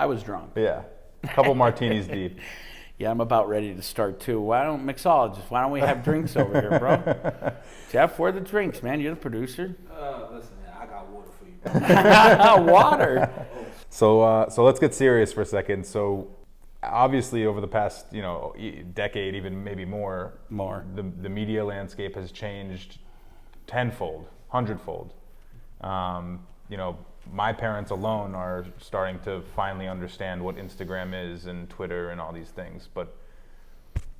I was drunk. Yeah, a couple martinis deep. Yeah, I'm about ready to start too. Why don't why don't we have drinks over here, bro? Jeff, where are the drinks, man? You're the producer. Listen, man, I got water for you. Water. So let's get serious for a second. So obviously over the past decade, even maybe more, the media landscape has changed tenfold, hundredfold. My parents alone are starting to finally understand what Instagram is and Twitter and all these things. But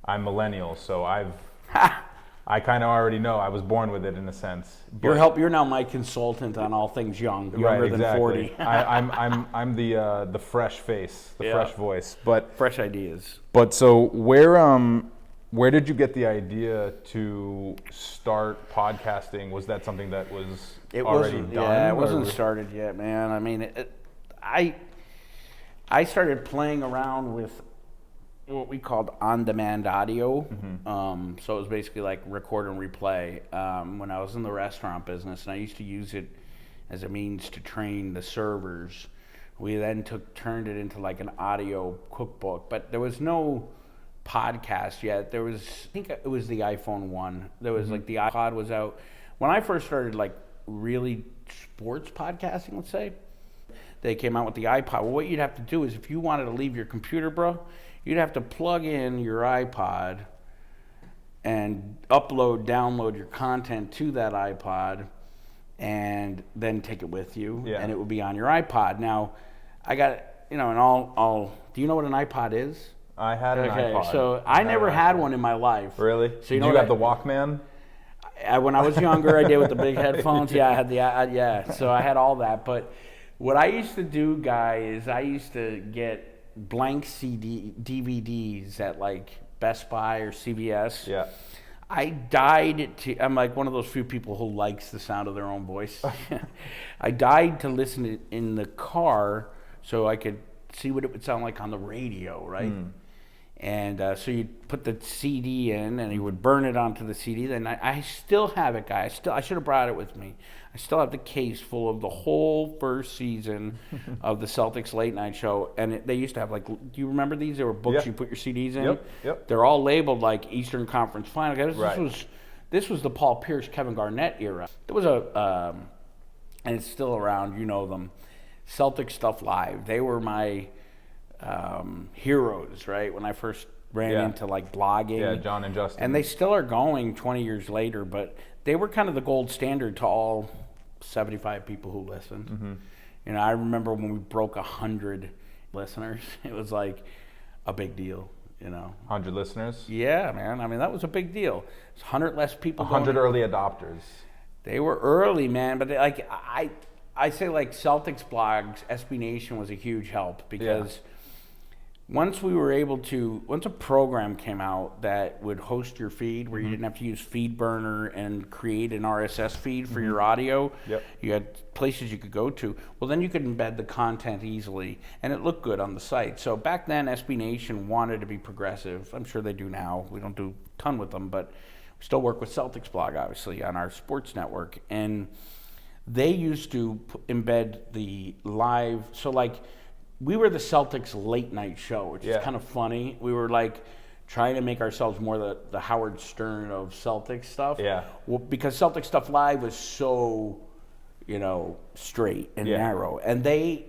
I'm millennial, so I kind of already know. I was born with it in a sense. You're now my consultant on all things younger than 40. I'm the fresh face, fresh voice, but fresh ideas. But so where did you get the idea to start podcasting? Was that something that was already done? Yeah, it wasn't started yet, man. I mean, I started playing around with what we called on-demand audio. Mm-hmm. So it was basically like record and replay when I was in the restaurant business, and I used to use it as a means to train the servers. We then turned it into like an audio cookbook, but there was no podcast yet. I think it was the iPhone 1. There was like the iPod was out. When I first started like really sports podcasting, let's say, they came out with the iPod. Well, what you'd have to do is if you wanted to leave your computer, bro, you'd have to plug in your iPod and download your content to that iPod and then take it with you, and it would be on your iPod. Now, I got, and do you know what an iPod is? I had an iPod. So I never had one in my life. Really? So did you have the Walkman? When I was younger, I did with the big headphones. Yeah, I had so I had all that. But what I used to do, guy, is I used to get blank DVDs at like Best Buy or CVS. Yeah. I'm like one of those few people who likes the sound of their own voice. I died to listen to it in the car so I could see what it would sound like on the radio, right? And so you'd put the CD in, and you would burn it onto the CD. Then I still have it, guys. I should have brought it with me. I still have the case full of the whole first season of the Celtics late night show. And they used to have like, do you remember these? There were books you put your CDs in. Yep. They're all labeled like Eastern Conference Final. This was the Paul Pierce, Kevin Garnett era. There was and it's still around. You know them, Celtics Stuff Live. They were my heroes, right? When I first ran into like blogging. Yeah, John and Justin. And they still are going 20 years later, but they were kind of the gold standard to all 75 people who listened. Mm-hmm. I remember when we broke 100 listeners, it was like a big deal, 100 listeners? Yeah, man. I mean, that was a big deal. It's 100 less people. 100 early adopters. They were early, man, but I say like Celtics blogs, SB Nation was a huge help because once a program came out that would host your feed where you didn't have to use FeedBurner and create an RSS feed for your audio, you had places you could go to, well then you could embed the content easily and it looked good on the site. So back then SB Nation wanted to be progressive. I'm sure they do now. We don't do a ton with them, but we still work with Celtics blog obviously on our sports network, and they used to embed the live, so like we were the Celtics late night show, which is kind of funny. We were like trying to make ourselves more the Howard Stern of Celtics stuff. Yeah. Well, because Celtics Stuff Live was so, straight and narrow. And they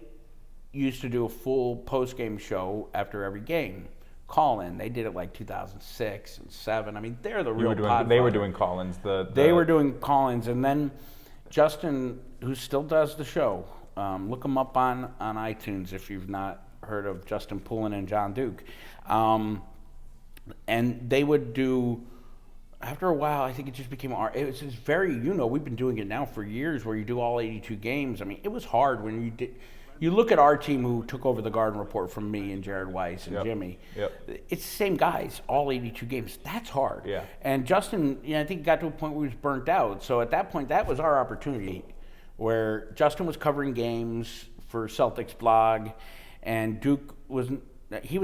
used to do a full post-game show after every game. Call-in. They did it like 2006 and 2007. I mean, they're the real podfather. They were doing call-ins. They were doing call-ins. And then Justin, who still does the show, look them up on iTunes if you've not heard of Justin Poulin and John Duke. And they would do, after a while, I think it just became, it was just very, we've been doing it now for years where you do all 82 games. I mean, it was hard when you look at our team who took over the Garden Report from me and Jared Weiss and Jimmy. It's the same guys, all 82 games. That's hard. Yeah. And Justin, I think got to a point where he was burnt out. So at that point, that was our opportunity, where Justin was covering games for Celtics blog, and Duke was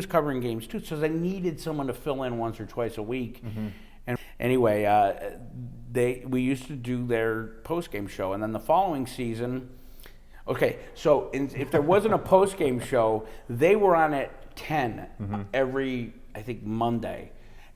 covering games too. So they needed someone to fill in once or twice a week. Mm-hmm. And anyway, we used to do their post game show, and then the following season, Okay, so if there wasn't a post-game show, they were on at 10 every, I think, Monday,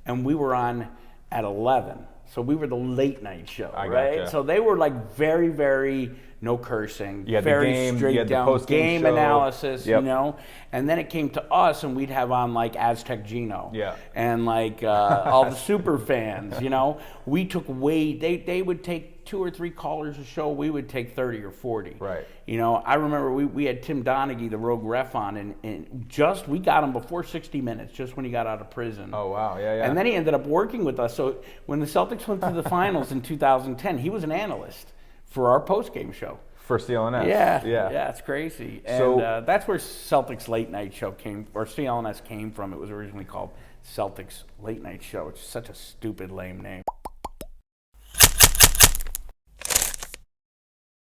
and we were on at 11. So we were the late night show, right? Gotcha. So they were like very, very no cursing, You had the very game, you straight had the down post-game game show. analysis, Yep. you know. And then it came to us, and we'd have on like Aztec Gino, Yeah. and like all the super fans, you know. We took they would take 2 or 3 callers a show. We would take 30 or 40. Right. You know, I remember we had Tim Donaghy, the rogue ref, on, and just we got him before 60 minutes, just when he got out of prison. Oh, wow. Yeah. And then he ended up working with us. So when the Celtics went to the finals in 2010, he was an analyst for our post-game show. For CLNS. Yeah, it's crazy. And So- that's where Celtics Late Night Show came, or CLNS came from. It was originally called Celtics Late Night Show. It's such a stupid, lame name.